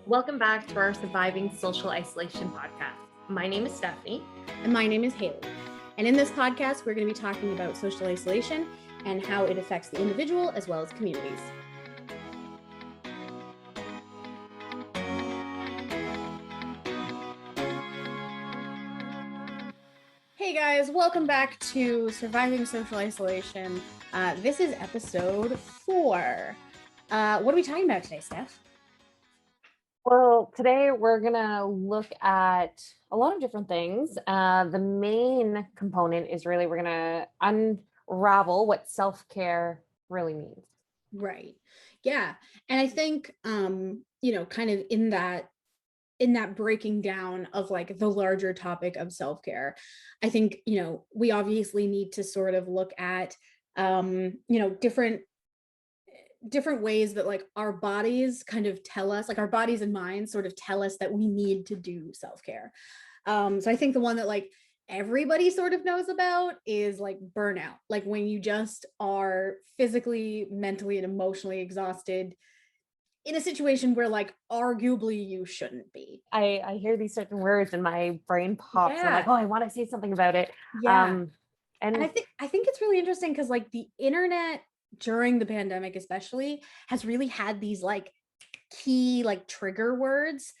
Welcome back to our Surviving Social Isolation podcast. My name is Stephanie. And my name is Haley. And in this podcast, we're going to be talking about social isolation and how it affects the individual as well as communities. Hey guys, welcome back to Surviving Social Isolation. This is episode 4. What are we talking about today, Steph? Well, today we're going to look at a lot of different things. The main component is really we're going to unravel what self-care really means. Right. Yeah. And I think, kind of in that breaking down of like the larger topic of self-care, I think, we obviously need to sort of look at, different ways that like our bodies kind of tell us, like our bodies and minds sort of tell us that we need to do self-care. So I think the one that like everybody sort of knows about is like burnout, like when you just are physically, mentally, and emotionally exhausted in a situation where like arguably you shouldn't be. I hear these certain words and my brain pops. And I'm like, oh, I want to say something about it. Yeah. And I think it's really interesting because like the internet during the pandemic especially has really had these like key like trigger words.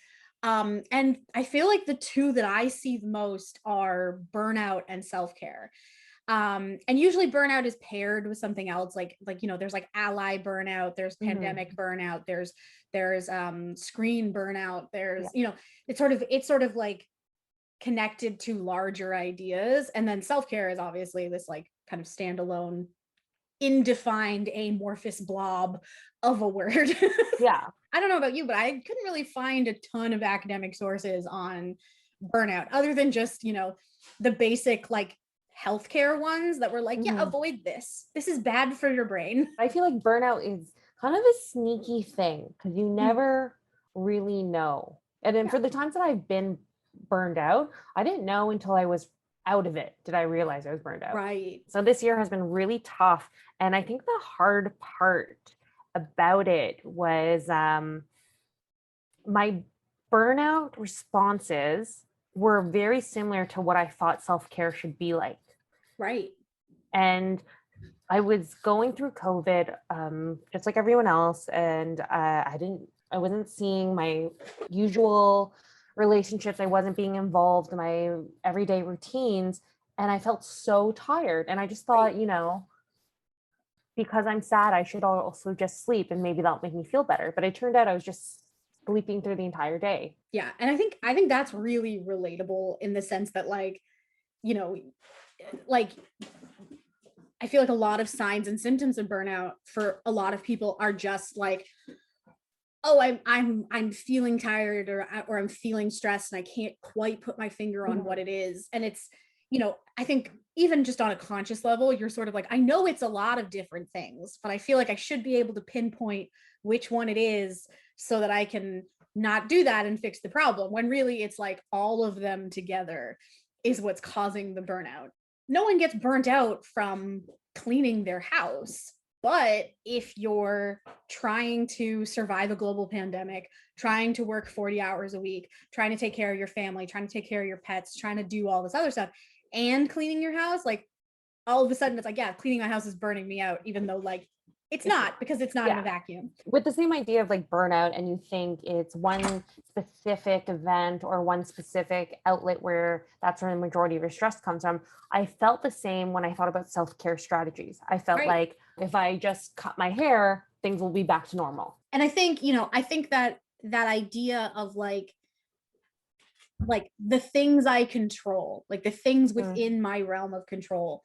And I feel like the two that I see the most are burnout and self-care. And usually burnout is paired with something else, like there's like ally burnout, there's pandemic burnout, there's screen burnout, there's it's sort of like connected to larger ideas. And then self-care is obviously this like kind of standalone indefined amorphous blob of a word. Yeah. I don't know about you, but I couldn't really find a ton of academic sources on burnout other than just, the basic like healthcare ones that were like, avoid this. This is bad for your brain. I feel like burnout is kind of a sneaky thing because you never really know. And then for the times that I've been burned out, I didn't know until I was out of it did I realize I was burned out. Right. So this year has been really tough. And I think the hard part about it was my burnout responses were very similar to what I thought self-care should be like. Right. And I was going through COVID, just like everyone else, and I wasn't seeing my usual relationships. I wasn't being involved in my everyday routines, and I felt so tired. And I just thought, because I'm sad, I should also just sleep, and maybe that'll make me feel better. But it turned out I was just sleeping through the entire day. Yeah, and I think that's really relatable in the sense that like, like I feel like a lot of signs and symptoms of burnout for a lot of people are just like, oh, I'm feeling tired or I'm feeling stressed and I can't quite put my finger on what it is. And it's, I think even just on a conscious level, you're sort of like, I know it's a lot of different things, but I feel like I should be able to pinpoint which one it is so that I can not do that and fix the problem, when really it's like all of them together is what's causing the burnout. No one gets burnt out from cleaning their house. But if you're trying to survive a global pandemic, trying to work 40 hours a week, trying to take care of your family, trying to take care of your pets, trying to do all this other stuff, and cleaning your house, like all of a sudden it's like, yeah, cleaning my house is burning me out, even though like it's not, because it's not in a vacuum. With the same idea of like burnout, and you think it's one specific event or one specific outlet where that's where the majority of your stress comes from. I felt the same when I thought about self-care strategies. I felt like if I just cut my hair, things will be back to normal. And I think, that idea of like the things I control, like the things within my realm of control,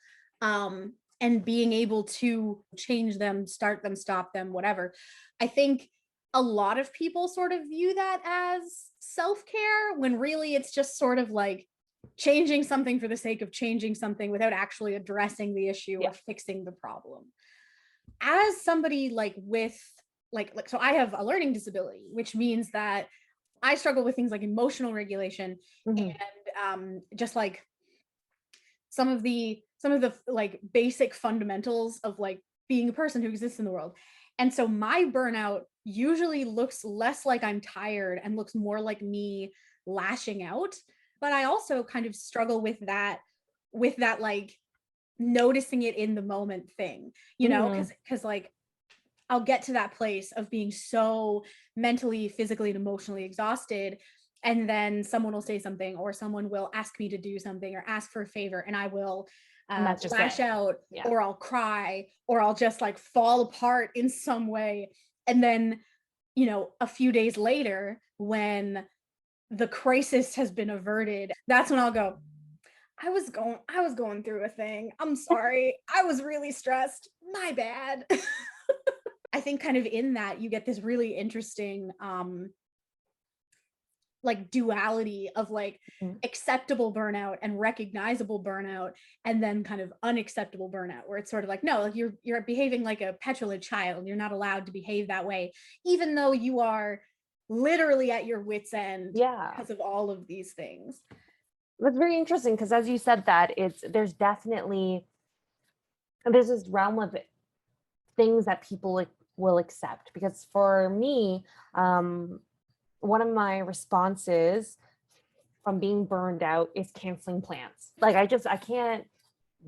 and being able to change them, start them, stop them, whatever. I think a lot of people sort of view that as self-care when really it's just sort of like changing something for the sake of changing something without actually addressing the issue or fixing the problem. As somebody like with so I have a learning disability, which means that I struggle with things like emotional regulation and just like some of the like basic fundamentals of like being a person who exists in the world. And so my burnout usually looks less like I'm tired and looks more like me lashing out. But I also kind of struggle with that like noticing it in the moment thing, you know, Mhm. because like I'll get to that place of being so mentally, physically, and emotionally exhausted. And then someone will say something, or someone will ask me to do something, or ask for a favor, and I will And that's just lash it. out, Yeah. or I'll cry, or I'll just like fall apart in some way. And then, you know, a few days later, when the crisis has been averted, that's when I'll go, I was going through a thing. I'm sorry. I was really stressed. My bad. I think kind of in that you get this really interesting like duality of like Mhm. acceptable burnout and recognizable burnout, and then kind of unacceptable burnout, where it's sort of like, no, like you're behaving like a petulant child. You're not allowed to behave that way, even though you are literally at your wits end Yeah. because of all of these things. That's very interesting because as you said that, there's definitely there's this realm of things that people like will accept. Because for me, um, one of my responses from being burned out is canceling plans. Like I can't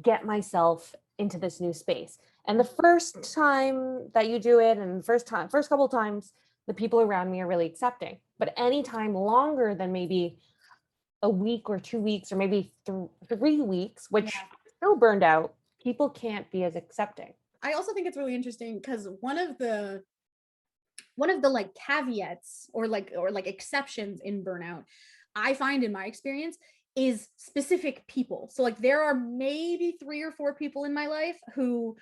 get myself into this new space. And the first time that you do it, and the first couple of times, the people around me are really accepting. But anytime longer than maybe a week or 2 weeks or maybe 3 weeks, which Yeah. still burned out, people can't be as accepting. I also think it's really interesting because one of the like caveats or like exceptions in burnout I find in my experience is specific people. So like there are maybe 3 or 4 people in my life who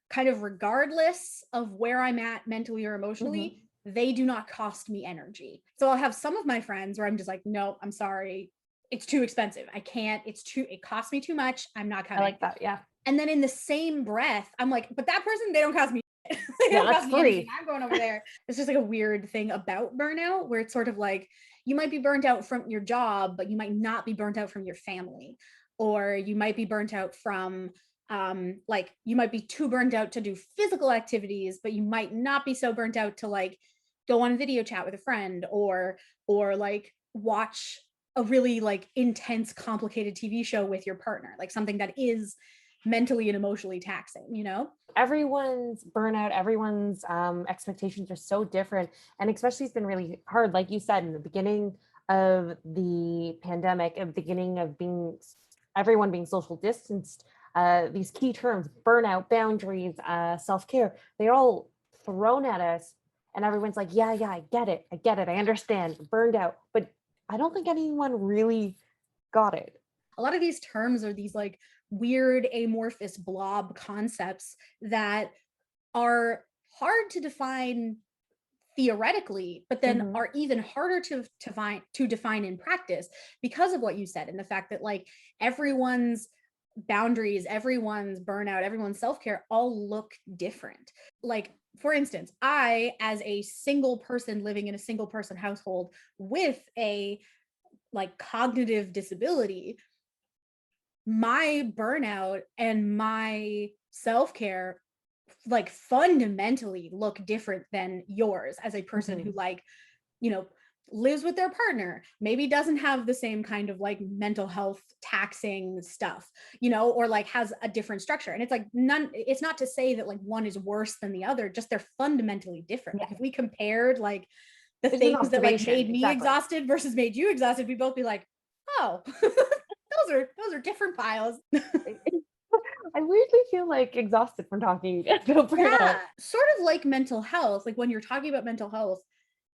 kind of regardless of where I'm at mentally or Mhm. emotionally, they do not cost me energy. So I'll have some of my friends where I'm just like, no, I'm sorry. It's too expensive. I can't. It costs me too much. I'm not I coming. like that. Yeah. And then in the same breath, I'm like, but that person, they don't cost me. They Yeah, don't that's cost me anything. free. I'm going over there. It's just like a weird thing about burnout where it's sort of like you might be burnt out from your job, but you might not be burnt out from your family. Or you might be burnt out from like you might be too burnt out to do physical activities, but you might not be so burnt out to like go on a video chat with a friend or like watch a really like intense complicated TV show with your partner, like something that is mentally and emotionally taxing, you know? Everyone's burnout, everyone's expectations are so different. And especially it's been really hard, like you said, in the beginning of the pandemic, at the beginning of being everyone being social distanced, these key terms, burnout, boundaries, self-care, they're all thrown at us. And everyone's like, yeah, I get it. I get it. I understand. Burned out. But I don't think anyone really got it. A lot of these terms are these like weird amorphous blob concepts that are hard to define theoretically, but then Hmm. are even harder to define in practice because of what you said and the fact that like everyone's boundaries, everyone's burnout, everyone's self-care all look different. Like for instance, I as a single person living in a single person household with a like cognitive disability, my burnout and my self-care like fundamentally look different than yours as a person who Hmm. like, you know, lives with their partner, maybe doesn't have the same kind of like mental health taxing stuff, you know, or like has a different structure. And it's like none, it's not to say that like one is worse than the other, just they're fundamentally different. Like Yeah. if we compared like the It's an things that like observation. made me Exactly. exhausted versus made you exhausted, we'd both be like, oh, those are different piles. I weirdly feel like exhausted from talking about burnout. Yeah, sort of like mental health. Like when you're talking about mental health,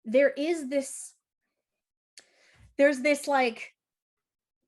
there is this, there's this like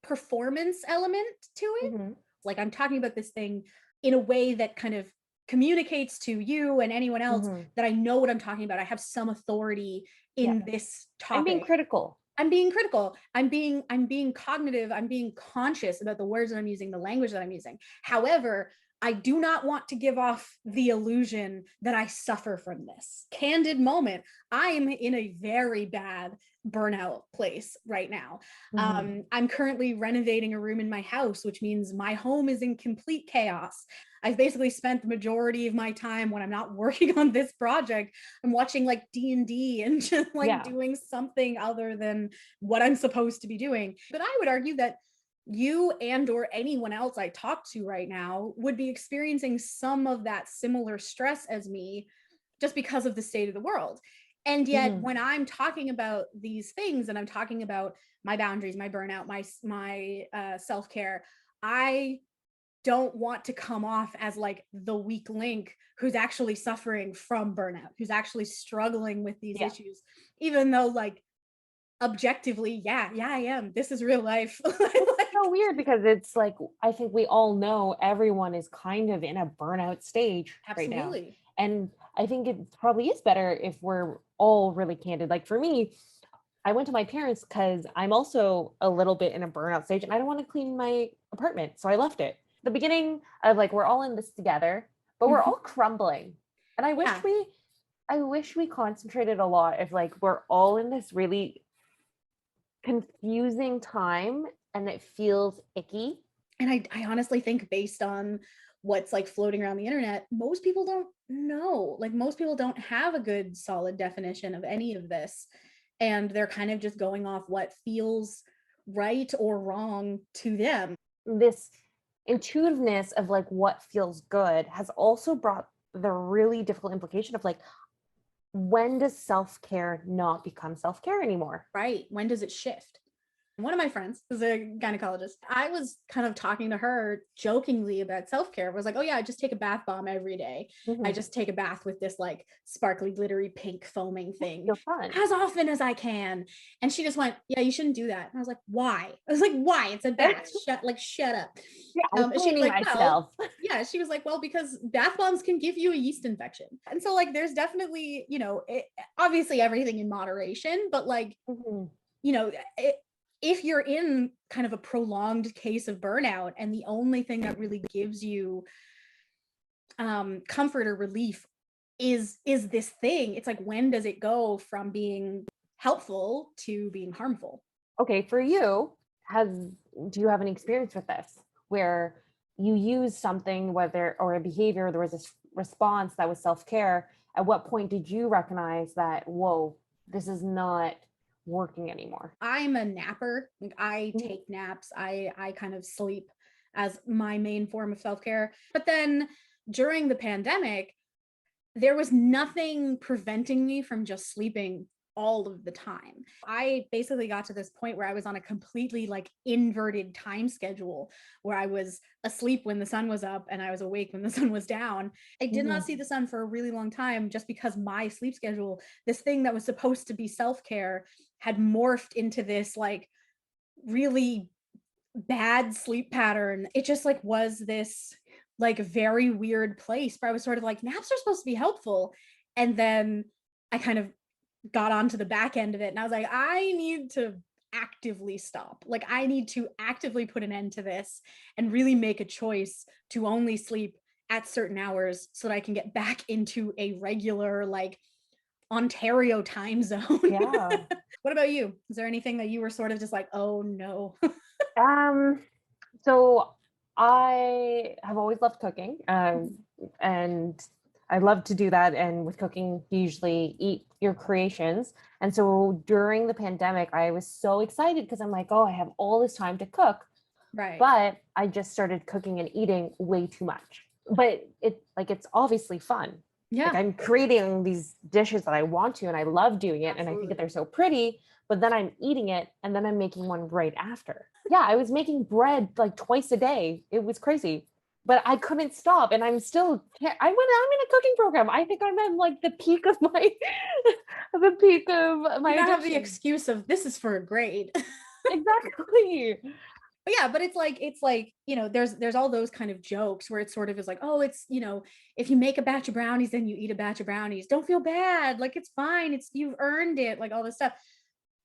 performance element to it. Hmm. Like I'm talking about this thing in a way that kind of communicates to you and anyone else Hmm. that I know what I'm talking about. I have some authority Yeah. in this I'm being topic. critical. I'm being critical. I'm being cognitive. I'm being conscious about the words that I'm using, the language that I'm using. However, I do not want to give off the illusion that I suffer from this. Candid moment. I am in a very bad burnout place right now. Mhm. I'm currently renovating a room in my house, which means my home is in complete chaos. I've basically spent the majority of my time when I'm not working on this project, I'm watching like D&D and just like Yeah. doing something other than what I'm supposed to be doing. But I would argue that you and or anyone else I talk to right now would be experiencing some of that similar stress as me just because of the state of the world. And yet Mhm. when I'm talking about these things and I'm talking about my boundaries, my burnout, my self-care, I don't want to come off as like the weak link who's actually suffering from burnout, who's actually struggling with these Yeah. issues, even though like objectively, yeah, I am. This is real life. It's Like, so weird because it's like I think we all know everyone is kind of in a burnout stage right now. absolutely. And I think it probably is better if we're all really candid. Like for me, I went to my parents because I'm also a little bit in a burnout stage and I don't want to clean my apartment. So I left it. The beginning of like, we're all in this together, but we're Mhm. all crumbling. And Yeah. I wish we concentrated a lot if like we're all in this really confusing time and it feels icky. And I honestly think based on what's like floating around the internet, most people don't know. Like most people don't have a good solid definition of any of this. And they're kind of just going off what feels right or wrong to them. This intuitiveness of like what feels good has also brought the really difficult implication of like, when does self-care not become self-care anymore? Right. When does it shift? One of my friends is a gynecologist. I was kind of talking to her jokingly about self-care. I was like, oh yeah, I just take a bath bomb every day. I Mhm. just take a bath with this like sparkly, glittery, pink foaming Yeah, thing feel fun. as often as I can. And she just went, yeah, you shouldn't do that. And I was like, why? I was like, why? It's a bath. Shut up. Yeah, I'm And she was cleaning like, well, myself. yeah, she was like, well, because bath bombs can give you a yeast infection. And so like there's definitely, obviously everything in moderation, but like Mhm. you know, it, if you're in kind of a prolonged case of burnout and the only thing that really gives you comfort or relief is this thing, it's like when does it go from being helpful to being harmful? Okay, for you, has do you have any experience with this where you use something, whether or a behavior, there was a response that was self-care? At what point did you recognize that, whoa, this is not working anymore? I'm a napper. Like I Mhm. take naps. I kind of sleep as my main form of self-care. But then during the pandemic, there was nothing preventing me from just sleeping all of the time. I basically got to this point where I was on a completely like inverted time schedule where I was asleep when the sun was up and I was awake when the sun was down. I did not Mhm. see the sun for a really long time just because my sleep schedule, this thing that was supposed to be self-care, had morphed into this like really bad sleep pattern. It just like was this like very weird place where I was sort of like naps are supposed to be helpful. And then I kind of got onto the back end of it and I was like, I need to actively stop. Like I need to actively put an end to this and really make a choice to only sleep at certain hours so that I can get back into a regular like Ontario time zone. Yeah. What about you? Is there anything that you were sort of just like, oh no? Um, so I have always loved cooking, and I love to do that. And with cooking, you usually eat your creations. And so during the pandemic, I was so excited because I'm like, oh, I have all this time to cook. Right. But I just started cooking and eating way too much. But it's obviously fun. Like Yeah, I'm creating these dishes that I want to, and I love doing it, and I think that absolutely. they're so pretty. But then I'm eating it, and then I'm making one right after. Yeah, I was making bread like twice a day. It was crazy, but I couldn't stop, and I'm still. I'm in a cooking program. I think I'm at like the peak of my, the peak of my You don't have the addiction. excuse of this is for a grade. Exactly. But yeah, but it's like, there's all those kind of jokes where it sort of is like, oh, it's, if you make a batch of brownies, then you eat a batch of brownies. Don't feel bad. Like it's fine. It's you've earned it, like all this stuff.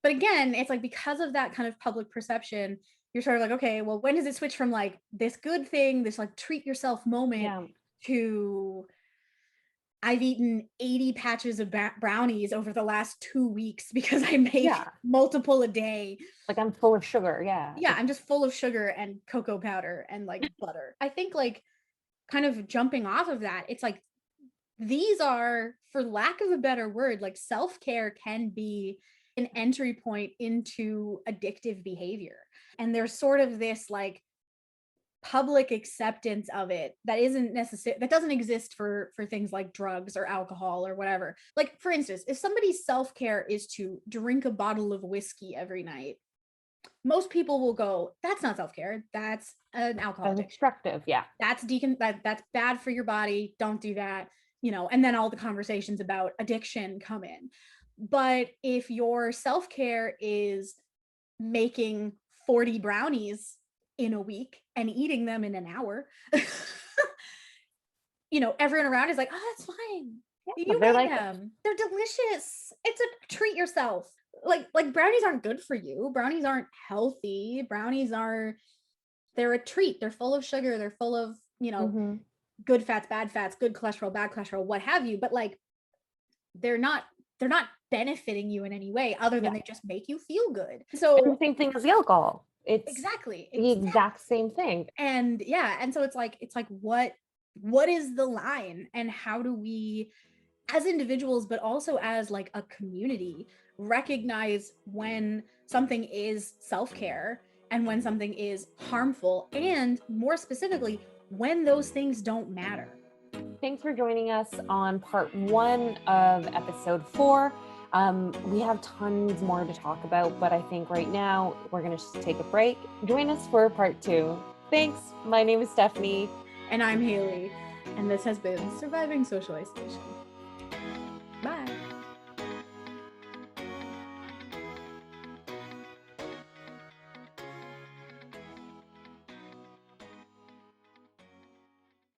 But again, it's like because of that kind of public perception, you're sort of like, okay, well, when does it switch from like this good thing, this like treat yourself moment, Yeah. to I've eaten 80 patches of brownies over the last 2 weeks because I make Yeah. multiple a day. Like I'm full of sugar. Yeah. Yeah, I'm just full of sugar and cocoa powder and like butter. I think like kind of jumping off of that, it's like these are, for lack of a better word, like self-care can be an entry point into addictive behavior. And there's sort of this like public acceptance of it that isn't necessary, that doesn't exist for things like drugs or alcohol or whatever. Like for instance, if somebody's self-care is to drink a bottle of whiskey every night, most people will go, that's not self-care, that's an alcohol That's addiction, destructive. Yeah. that's that's bad for your body, don't do that, you know. And then all the conversations about addiction come in. But if your self-care is making 40 brownies in a week and eating them in an hour, you know, everyone around is like, oh, that's fine, Yeah. you They're made like, them, they're delicious, it's a treat yourself. Like brownies aren't good for you, brownies aren't healthy, brownies are, they're a treat, they're full of sugar, they're full of, you know, mhm. good fats, good cholesterol, bad cholesterol, what have you. But like they're not, they're not benefiting you in any way other than Yeah. they just make you feel good. And the So same thing as the alcohol. It's exactly, the exact same thing. and yeah, and so it's like what is the line, and how do we as individuals but also as like a community recognize when something is self-care and when something is harmful, and more specifically when those things don't matter. Thanks for joining us on part 1 of episode 4. We have tons more to talk about, but I think right now we're going to just take a break. Join us for part 2. Thanks. My name is Stephanie. And I'm Haley, and this has been Surviving Social Isolation.